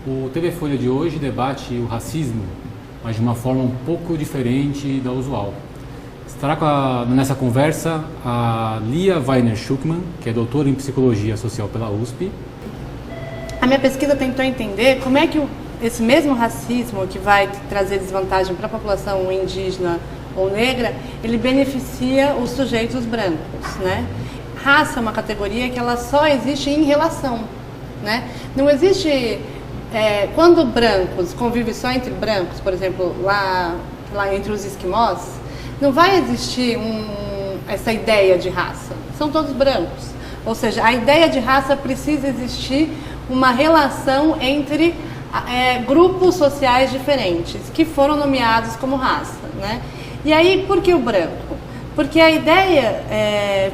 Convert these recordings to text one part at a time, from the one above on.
O TV Folha de hoje debate o racismo, mas de uma forma um pouco diferente da usual. Estará nessa conversa a Lia Weiner-Schuckmann, que é doutora em Psicologia Social pela USP. A minha pesquisa tentou entender como é que esse mesmo racismo que vai trazer desvantagem para a população indígena ou negra, ele beneficia os sujeitos brancos, né? Raça é uma categoria que ela só existe em relação, né? Não existe... quando brancos convivem só entre brancos, por exemplo, lá entre os esquimós, não vai existir essa ideia de raça. São todos brancos. Ou seja, a ideia de raça precisa existir uma relação entre grupos sociais diferentes, que foram nomeados como raça, né? E aí, por que o branco? Porque a ideia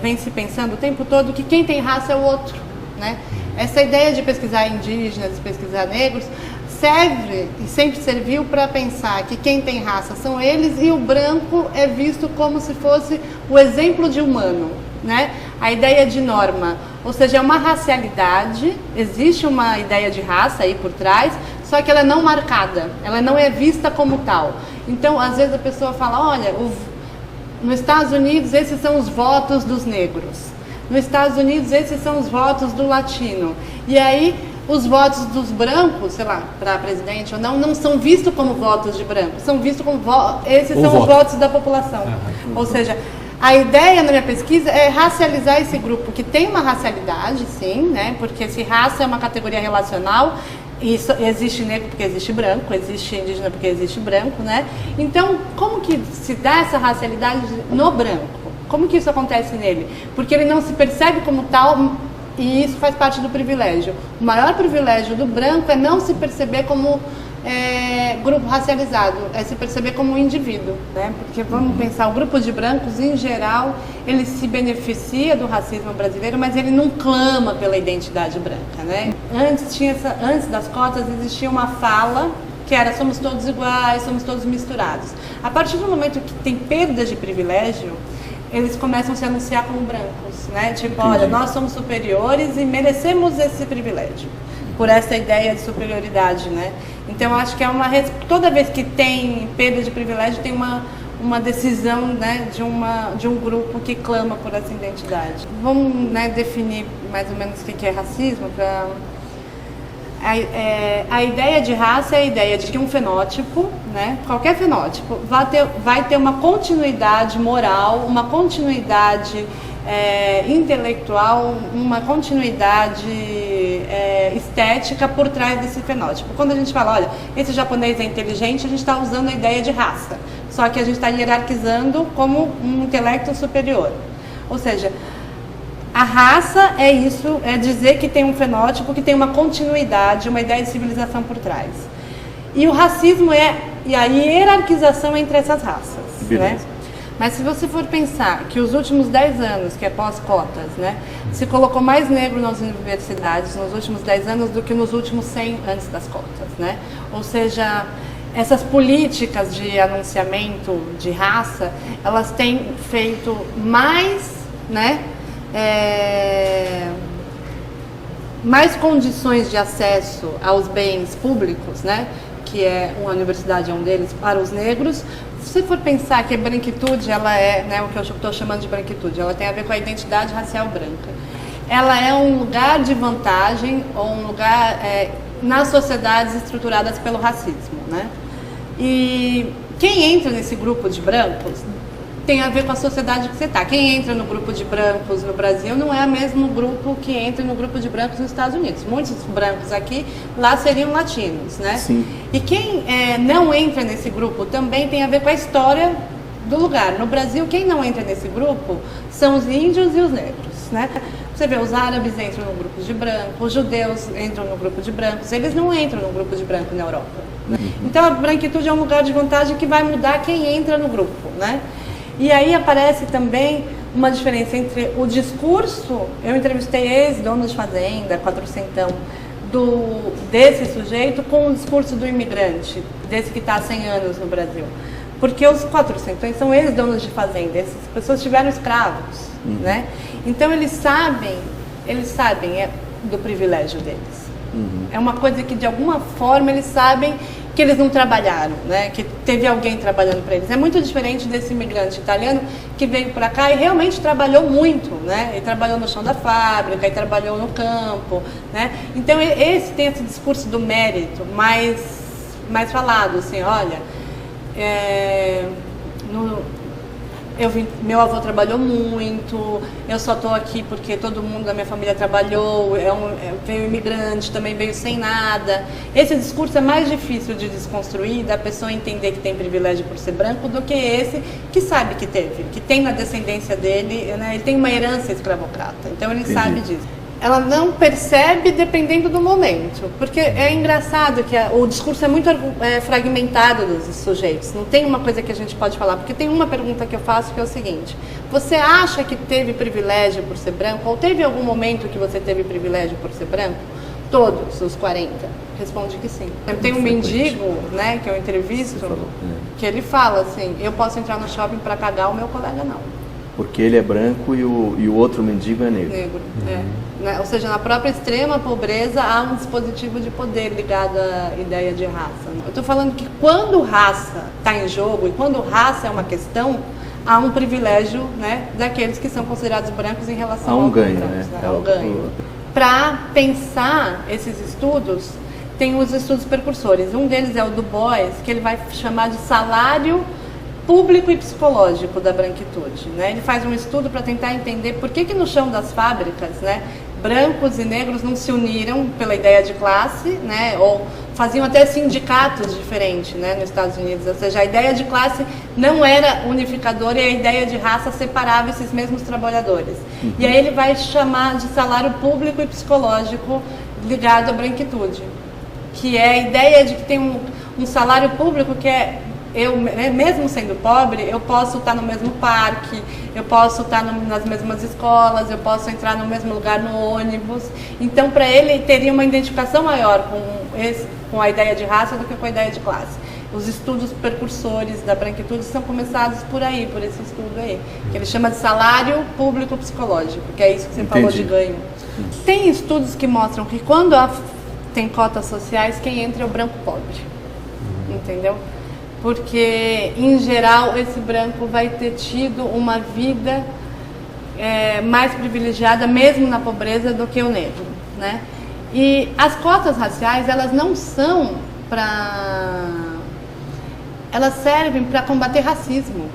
vem se pensando o tempo todo que quem tem raça é o outro, né? Essa ideia de pesquisar indígenas, de pesquisar negros, serve e sempre serviu para pensar que quem tem raça são eles e o branco é visto como se fosse o exemplo de humano, né? A ideia de norma, ou seja, é uma racialidade, existe uma ideia de raça aí por trás, só que ela é não marcada, ela não é vista como tal. Então, às vezes a pessoa fala, olha, nos Estados Unidos esses são os votos dos negros. Nos Estados Unidos, esses são os votos do latino. E aí, os votos dos brancos, sei lá, para presidente ou não são vistos como votos de brancos, são vistos como esses são os votos da população. Ou seja, a ideia na minha pesquisa é racializar esse grupo, que tem uma racialidade, sim, né? Porque se raça é uma categoria relacional, isso, existe negro porque existe branco, existe indígena porque existe branco, né? Então, como que se dá essa racialidade no branco? Como que isso acontece nele? Porque ele não se percebe como tal e isso faz parte do privilégio. O maior privilégio do branco é não se perceber como grupo racializado, é se perceber como um indivíduo, né? Porque vamos pensar, o grupo de brancos, em geral, ele se beneficia do racismo brasileiro, mas ele não clama pela identidade branca, né? Antes das cotas existia uma fala que era somos todos iguais, somos todos misturados. A partir do momento que tem perda de privilégio, eles começam a se anunciar como brancos, né? Tipo, olha, nós somos superiores e merecemos esse privilégio, por essa ideia de superioridade, né? Então, acho que toda vez que tem perda de privilégio, tem uma decisão, né, de um grupo que clama por essa identidade. Vamos, né, definir mais ou menos o que é racismo. A ideia de raça é a ideia de que um fenótipo, né, qualquer fenótipo, vai ter uma continuidade moral, uma continuidade intelectual, uma continuidade estética por trás desse fenótipo. Quando a gente fala, olha, esse japonês é inteligente, a gente está usando a ideia de raça, só que a gente está hierarquizando como um intelecto superior. Ou seja, a raça é isso, é dizer que tem um fenótipo que tem uma continuidade, uma ideia de civilização por trás. E o racismo é a hierarquização entre essas raças, né? Mas se você for pensar que os últimos 10 anos, que é pós-cotas, né, se colocou mais negro nas universidades nos últimos 10 anos do que nos últimos 100 antes das cotas, né? Ou seja, essas políticas de anunciamento de raça, elas têm feito mais, né, mais condições de acesso aos bens públicos, né, que é uma universidade é um deles, para os negros. Se você for pensar que a branquitude, ela é, né, o que eu estou chamando de branquitude, ela tem a ver com a identidade racial branca. Ela é um lugar de vantagem ou um lugar nas sociedades estruturadas pelo racismo, né? E quem entra nesse grupo de brancos tem a ver com a sociedade que você está. Quem entra no grupo de brancos no Brasil não é o mesmo grupo que entra no grupo de brancos nos Estados Unidos. Muitos brancos aqui, lá seriam latinos, né? Sim. E quem não entra nesse grupo também tem a ver com a história do lugar. No Brasil, quem não entra nesse grupo são os índios e os negros, né? Você vê, os árabes entram no grupo de brancos, os judeus entram no grupo de brancos, eles não entram no grupo de branco na Europa, né? Então, a branquitude é um lugar de vantagem que vai mudar quem entra no grupo, né? E aí aparece também uma diferença entre o discurso, eu entrevistei ex-donos de fazenda, quatrocentão, desse sujeito com o discurso do imigrante, desse que está há 100 anos no Brasil. Porque os quatrocentões são ex-donos de fazenda, essas pessoas tiveram escravos, né? Então eles sabem do privilégio deles, É uma coisa que, de alguma forma, eles sabem que eles não trabalharam, né? Que teve alguém trabalhando para eles. É muito diferente desse imigrante italiano que veio para cá e realmente trabalhou muito, né? Ele trabalhou no chão da fábrica, e trabalhou no campo, né? Então, esse tem esse discurso do mérito mais falado, assim, olha, meu avô trabalhou muito, eu só estou aqui porque todo mundo da minha família trabalhou, veio imigrante, também veio sem nada. Esse discurso é mais difícil de desconstruir, da pessoa entender que tem privilégio por ser branco, do que esse que sabe que teve, que tem na descendência dele, né, ele tem uma herança escravocrata, então ele sabe disso. Ela não percebe dependendo do momento, porque é engraçado que o discurso é muito fragmentado dos sujeitos, não tem uma coisa que a gente pode falar, porque tem uma pergunta que eu faço que é o seguinte: você acha que teve privilégio por ser branco, ou teve algum momento que você teve privilégio por ser branco? Todos os 40? Responde que sim. Tem um mendigo, né, que eu entrevisto, que ele fala assim: eu posso entrar no shopping para cagar, o meu colega não. Porque ele é branco e o outro mendigo é negro. Ou seja, na própria extrema pobreza há um dispositivo de poder ligado à ideia de raça. Eu estou falando que quando raça está em jogo e quando raça é uma questão, há um privilégio, né, daqueles que são considerados brancos em relação ao ganho, brancos, né? Há um ganho. Para pensar esses estudos, tem os estudos precursores. Um deles é o Du Bois, que ele vai chamar de salário público e psicológico da branquitude, né? Ele faz um estudo para tentar entender por que no chão das fábricas, né, brancos e negros não se uniram pela ideia de classe, né, ou faziam até sindicatos diferentes, né, nos Estados Unidos. Ou seja, a ideia de classe não era unificadora e a ideia de raça separava esses mesmos trabalhadores. E aí ele vai chamar de salário público e psicológico ligado à branquitude, que é a ideia de que tem um salário público que é: eu, mesmo sendo pobre, eu posso estar no mesmo parque, eu posso estar nas mesmas escolas, eu posso entrar no mesmo lugar no ônibus. Então, para ele, teria uma identificação maior com a ideia de raça do que com a ideia de classe. Os estudos precursores da branquitude são começados por aí, por esse estudo aí, que ele chama de salário público psicológico, que é isso que você falou de ganho. Tem estudos que mostram que quando tem cotas sociais, quem entra é o branco pobre, entendeu? Porque, em geral, esse branco vai ter tido uma vida mais privilegiada, mesmo na pobreza, do que o negro, né? E as cotas raciais, elas não são elas servem para combater racismo,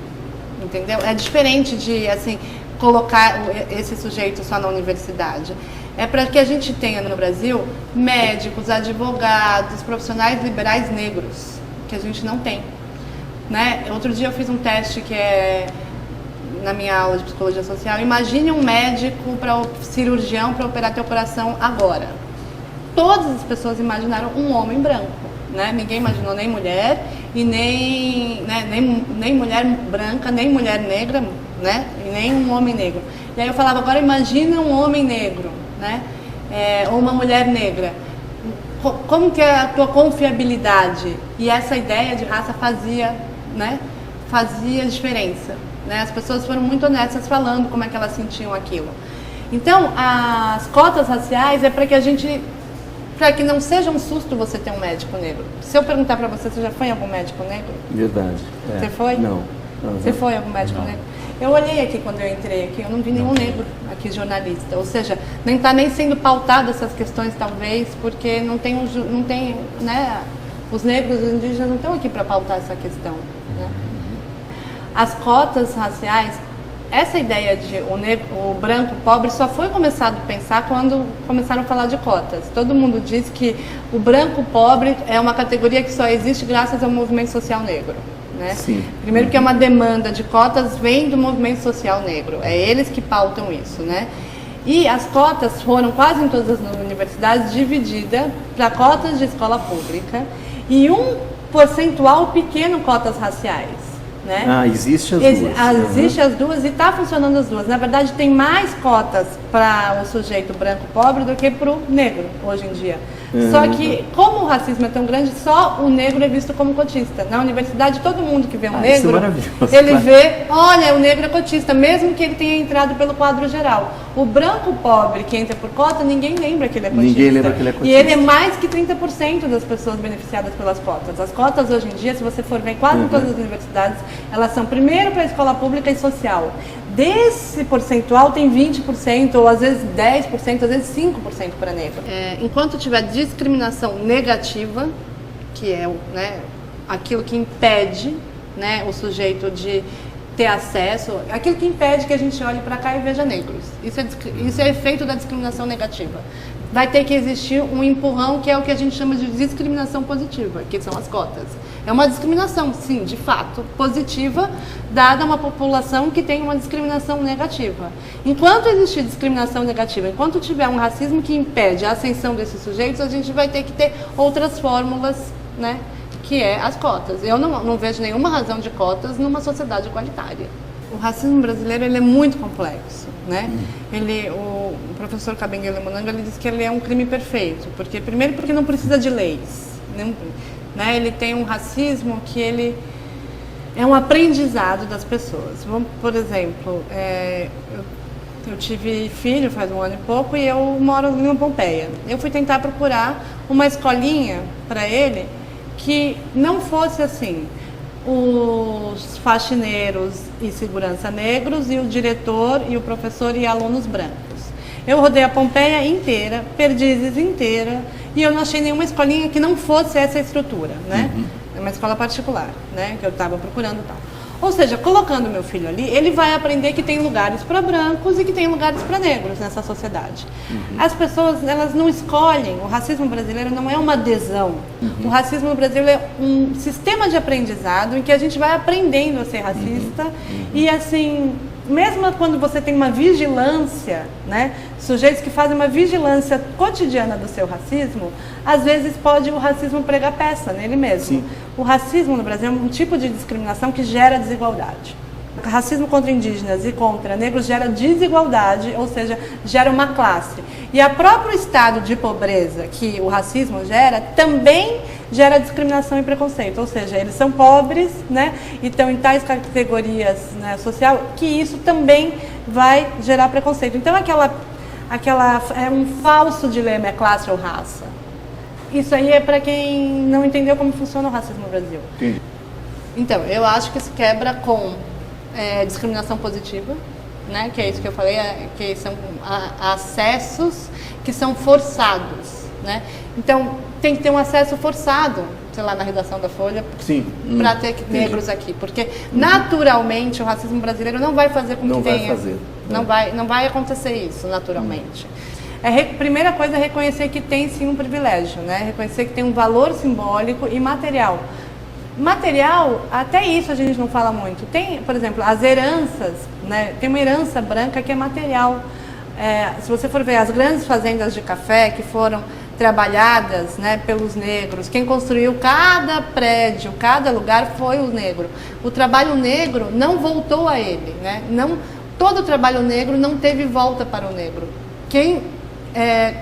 entendeu? É diferente de, assim, colocar esse sujeito só na universidade. É para que a gente tenha no Brasil médicos, advogados, profissionais liberais negros, que a gente não tem, né? Outro dia eu fiz um teste que é na minha aula de psicologia social. Imagine um médico cirurgião para operar teu coração agora. Todas as pessoas imaginaram um homem branco, né? Ninguém imaginou nem mulher e nem mulher branca, nem mulher negra, né? E nem um homem negro. E aí eu falava: agora imagina um homem negro, né? Ou uma mulher negra. Como que é a tua confiabilidade? E essa ideia de raça fazia diferença, né? As pessoas foram muito honestas falando como é que elas sentiam aquilo. Então, as cotas raciais é para que não seja um susto você ter um médico negro. Se eu perguntar para você já foi em algum médico negro? Verdade. Você foi? Não. Você foi em algum médico negro? Eu olhei aqui quando eu entrei aqui, eu não vi nenhum negro aqui jornalista. Ou seja, nem está nem sendo pautado essas questões, talvez, porque não tem, né, os negros, os indígenas não estão aqui para pautar essa questão, né? As cotas raciais, essa ideia de o branco pobre só foi começado a pensar quando começaram a falar de cotas. Todo mundo diz que o branco pobre é uma categoria que só existe graças ao movimento social negro, né? Sim. Primeiro que é uma demanda de cotas, vem do movimento social negro, é eles que pautam isso, né? E as cotas foram quase em todas as universidades divididas para cotas de escola pública e um percentual pequeno cotas raciais, né? Existe as duas. Existe as duas e está funcionando as duas. Na verdade, tem mais cotas para o sujeito branco pobre do que para o negro, hoje em dia. Só que, como o racismo é tão grande, só o negro é visto como cotista. Na universidade, todo mundo que vê um Isso é negro, maravilhoso, ele claro. vê, olha, o negro é cotista, mesmo que ele tenha entrado pelo quadro geral. O branco pobre que entra por cota, ninguém lembra que ele é cotista. Ninguém lembra que ele é E cotista. ele é mais que 30% das pessoas beneficiadas pelas cotas. As cotas, hoje em dia, se você for ver quase em todas as universidades, elas são primeiro para a escola pública e social. Desse percentual tem 20%, ou às vezes 10%, às vezes 5% para negro. Enquanto tiver discriminação negativa, que é aquilo que impede, né, o sujeito de ter acesso, aquilo que impede que a gente olhe para cá e veja negros. Isso é efeito da discriminação negativa. Vai ter que existir um empurrão, que é o que a gente chama de discriminação positiva, que são as cotas. É uma discriminação, sim, de fato, positiva, dada a uma população que tem uma discriminação negativa. Enquanto existir discriminação negativa, enquanto tiver um racismo que impede a ascensão desses sujeitos, a gente vai ter que ter outras fórmulas, né, que é as cotas. Eu não vejo nenhuma razão de cotas numa sociedade igualitária. O racismo brasileiro, ele é muito complexo, né? O professor Kabengele Munanga, ele diz que ele é um crime perfeito, primeiro porque não precisa de leis, né? Ele tem um racismo que ele é um aprendizado das pessoas. Por exemplo, eu tive filho faz 1 ano e pouco e eu moro em Pompeia. Eu fui tentar procurar uma escolinha para ele que não fosse assim, os faxineiros e segurança negros e o diretor e o professor e alunos brancos. Eu rodei a Pompeia inteira, Perdizes inteira, e eu não achei nenhuma escolinha que não fosse essa estrutura, né? É uma escola particular, né, que eu estava procurando e tal. Ou seja, colocando meu filho ali, ele vai aprender que tem lugares para brancos e que tem lugares para negros nessa sociedade. As pessoas, elas não escolhem. O racismo brasileiro não é uma adesão. O racismo brasileiro é um sistema de aprendizado em que a gente vai aprendendo a ser racista e, assim, mesmo quando você tem uma vigilância, né, sujeitos que fazem uma vigilância cotidiana do seu racismo, às vezes pode o racismo pregar peça nele mesmo. Sim. O racismo no Brasil é um tipo de discriminação que gera desigualdade. O racismo contra indígenas e contra negros gera desigualdade, ou seja, gera uma classe. E o próprio estado de pobreza que o racismo gera também gera discriminação e preconceito, ou seja, eles são pobres, né, e estão em tais categorias, né, social, que isso também vai gerar preconceito. Então é um falso dilema, é classe ou raça. Isso aí é para quem não entendeu como funciona o racismo no Brasil. Entendi. Então, eu acho que se quebra com discriminação positiva, né, que é isso que eu falei, que são acessos que são forçados, né? Então, tem que ter um acesso forçado, sei lá, na redação da Folha, para ter negros aqui, porque naturalmente o racismo brasileiro não vai fazer com que tenha. Não vai acontecer isso naturalmente. Primeira coisa é reconhecer que tem sim um privilégio, né? Reconhecer que tem um valor simbólico e material. Material, até isso a gente não fala muito. Tem, por exemplo, as heranças, né? Tem uma herança branca que é material. Se você for ver as grandes fazendas de café que foram trabalhadas, né, pelos negros, quem construiu cada prédio, cada lugar foi o negro. O trabalho negro não voltou a ele, né? Todo o trabalho negro não teve volta para o negro. Quem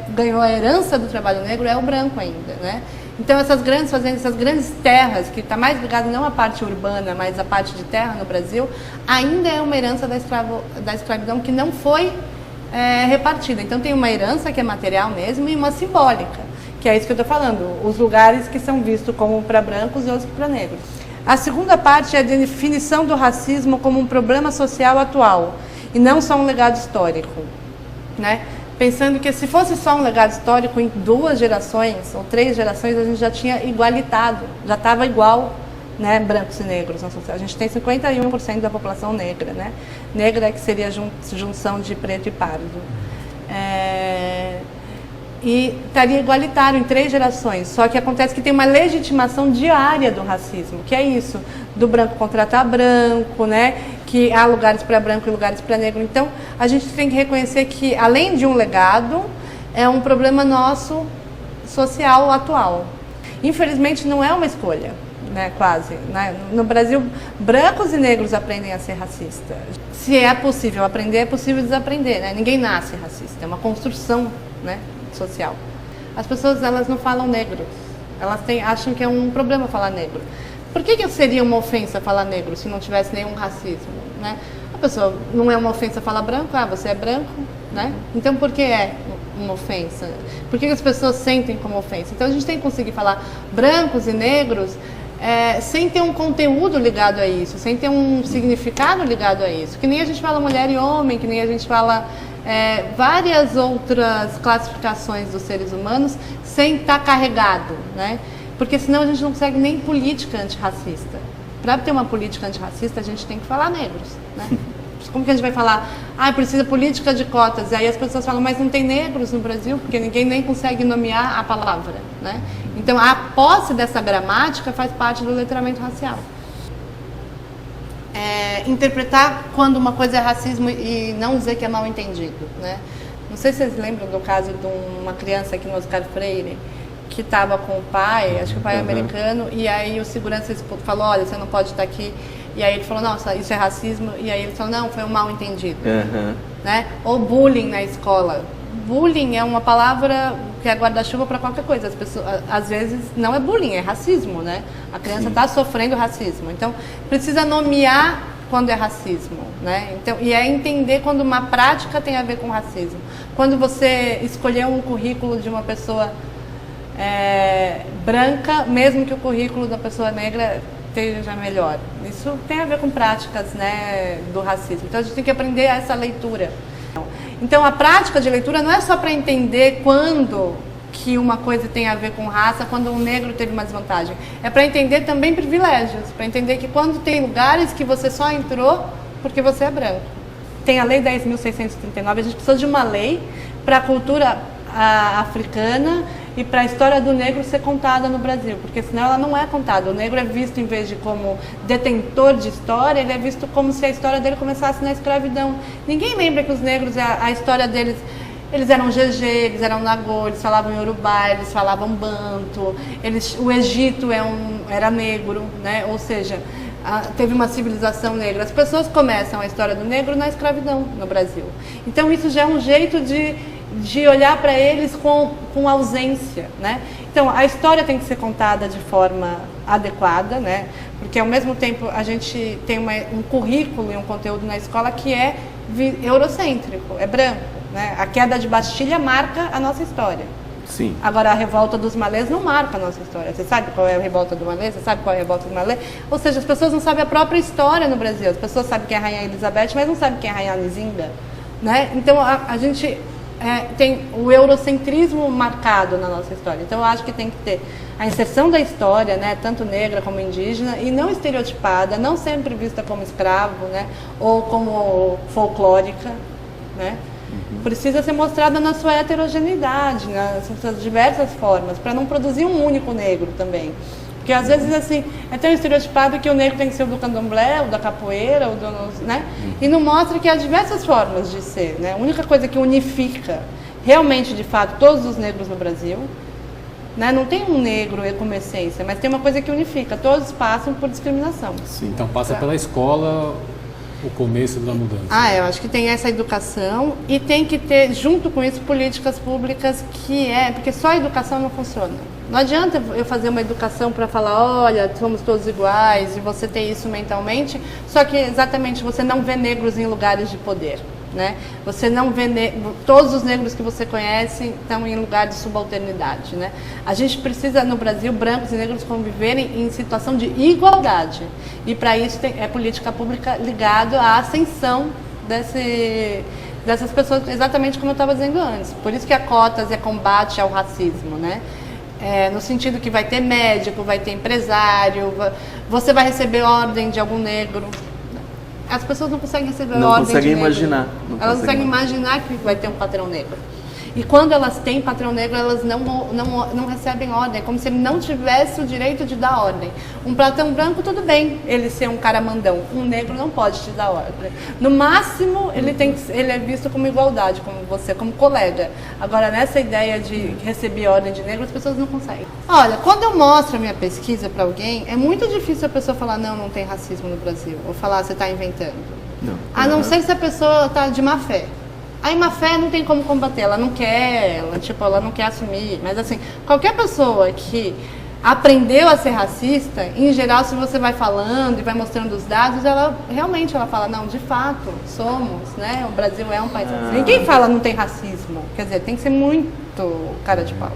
ganhou a herança do trabalho negro é o branco ainda, né? Então essas grandes fazendas, essas grandes terras, que está mais ligada não à parte urbana, mas à parte de terra no Brasil, ainda é uma herança da escravidão que não foi repartida. Então tem uma herança que é material mesmo e uma simbólica, que é isso que eu estou falando, os lugares que são vistos como para brancos e outros para negros. A segunda parte é a definição do racismo como um problema social atual e não só um legado histórico, né? Pensando que se fosse só um legado histórico, em 2 gerações ou 3 gerações a gente já tinha igualitado, já estava igual, né, brancos e negros na sociedade. A gente tem 51% da população negra, né? Negra que seria a junção de preto e pardo. E estaria igualitário em 3 gerações, só que acontece que tem uma legitimação diária do racismo, que é isso, do branco contratar branco, né, que há lugares para branco e lugares para negro. Então, a gente tem que reconhecer que, além de um legado, é um problema nosso social atual. Infelizmente, não é uma escolha, né, quase. Né? No Brasil, brancos e negros aprendem a ser racistas. Se é possível aprender, é possível desaprender, né? Ninguém nasce racista, é uma construção, né, social. as pessoas elas não falam negros. Elas acham que é um problema falar negro. Por que seria uma ofensa falar negro se não tivesse nenhum racismo, né? A pessoa não é uma ofensa falar branco, você é branco, né? Então por que é uma ofensa? Por que as pessoas sentem como ofensa? Então a gente tem que conseguir falar brancos e negros sem ter um conteúdo ligado a isso, sem ter um significado ligado a isso. Que nem a gente fala mulher e homem, que nem a gente fala várias outras classificações dos seres humanos sem estar carregado, né? Porque senão a gente não consegue nem política antirracista. Para ter uma política antirracista, a gente tem que falar negros, né? Como que a gente vai falar, precisa política de cotas, e aí as pessoas falam, mas não tem negros no Brasil, porque ninguém nem consegue nomear a palavra, né? Então, a posse dessa gramática faz parte do letramento racial. Interpretar quando uma coisa é racismo e não dizer que é mal entendido, né? Não sei se vocês lembram do caso de uma criança aqui no Oscar Freire, que estava com o pai, acho que o pai é americano, e aí o segurança falou, olha, você não pode estar aqui. E aí ele falou, não, isso é racismo. E aí ele falou, não, foi um mal entendido. Né? Ou bullying na escola. Bullying é uma palavra que é guarda-chuva para qualquer coisa. As pessoas, às vezes, não é bullying, é racismo, né? A criança está sofrendo racismo. Então, precisa nomear quando é racismo, né? Então, e é entender quando uma prática tem a ver com racismo. Quando você escolheu um currículo de uma pessoa branca, mesmo que o currículo da pessoa negra esteja melhor. Isso tem a ver com práticas, né, do racismo. Então a gente tem que aprender essa leitura. Então a prática de leitura não é só para entender quando que uma coisa tem a ver com raça, quando um negro teve uma desvantagem. É para entender também privilégios, para entender que quando tem lugares que você só entrou porque você é branco. Tem a Lei 10.639, a gente precisa de uma lei para a cultura africana e para a história do negro ser contada no Brasil, porque senão ela não é contada. O negro é visto, em vez de como detentor de história, ele é visto como se a história dele começasse na escravidão. Ninguém lembra que os negros, a história deles, eles eram Gegê, eles eram Nagô, eles falavam Yorubá, eles falavam Banto, o Egito era negro, né? Ou seja, teve uma civilização negra. As pessoas começam a história do negro na escravidão no Brasil. Então isso já é um jeito de olhar para eles com ausência, né? Então, a história tem que ser contada de forma adequada, né? Porque, ao mesmo tempo, a gente tem um currículo e um conteúdo na escola que é eurocêntrico, é branco, né? A queda de Bastilha marca a nossa história. Sim. Agora, a revolta dos malês não marca a nossa história. Você sabe qual é a revolta do malê? Você sabe qual é a revolta do malê? Ou seja, as pessoas não sabem a própria história no Brasil. As pessoas sabem quem é a Rainha Elizabeth, mas não sabem quem é a Rainha Lisinda, né? Então, a gente tem o eurocentrismo marcado na nossa história. Então, eu acho que tem que ter a inserção da história, né, tanto negra como indígena, e não estereotipada, não sempre vista como escravo, né, ou como folclórica, né? Precisa ser mostrada na sua heterogeneidade, nas suas diversas formas, para não produzir um único negro também. Porque às vezes assim, é tão estereotipado que o negro tem que ser o do candomblé, o da capoeira, né? E não mostra que há diversas formas de ser, né? A única coisa que unifica realmente, de fato, todos os negros no Brasil, né? Não tem um negro como essência, mas tem uma coisa que unifica, todos passam por discriminação. Sim, então passa pela escola o começo da mudança. Eu acho que tem essa educação e tem que ter, junto com isso, políticas públicas porque só a educação não funciona. Não adianta eu fazer uma educação para falar, olha, somos todos iguais, e você ter isso mentalmente, só que exatamente você não vê negros em lugares de poder, né? Você não vê todos os negros que você conhece estão em lugar de subalternidade, né? A gente precisa, no Brasil, brancos e negros conviverem em situação de igualdade. E para isso é política pública ligada à ascensão dessas pessoas, exatamente como eu estava dizendo antes. Por isso que a cotas é combate ao racismo, né? No sentido que vai ter médico, vai ter empresário, você vai receber ordem de algum negro. As pessoas não conseguem receber ordem de negro. Elas não conseguem imaginar que vai ter um patrão negro. E quando elas têm patrão negro, elas não recebem ordem. É como se ele não tivesse o direito de dar ordem. Um patrão branco, tudo bem ele ser um cara mandão. Um negro não pode te dar ordem. No máximo, ele é visto como igualdade, como você, como colega. Agora, nessa ideia de receber ordem de negro, as pessoas não conseguem. Olha, quando eu mostro a minha pesquisa para alguém, é muito difícil a pessoa falar, não tem racismo no Brasil. Ou falar, você está inventando. A não ser se a pessoa está de má fé. Aí má fé não tem como combater, ela não quer, ela não quer assumir. Mas assim, qualquer pessoa que aprendeu a ser racista, em geral, se você vai falando e vai mostrando os dados, ela realmente fala, não, de fato, somos, né? O Brasil é um país racista. Ninguém fala não tem racismo. Quer dizer, tem que ser muito cara de pau.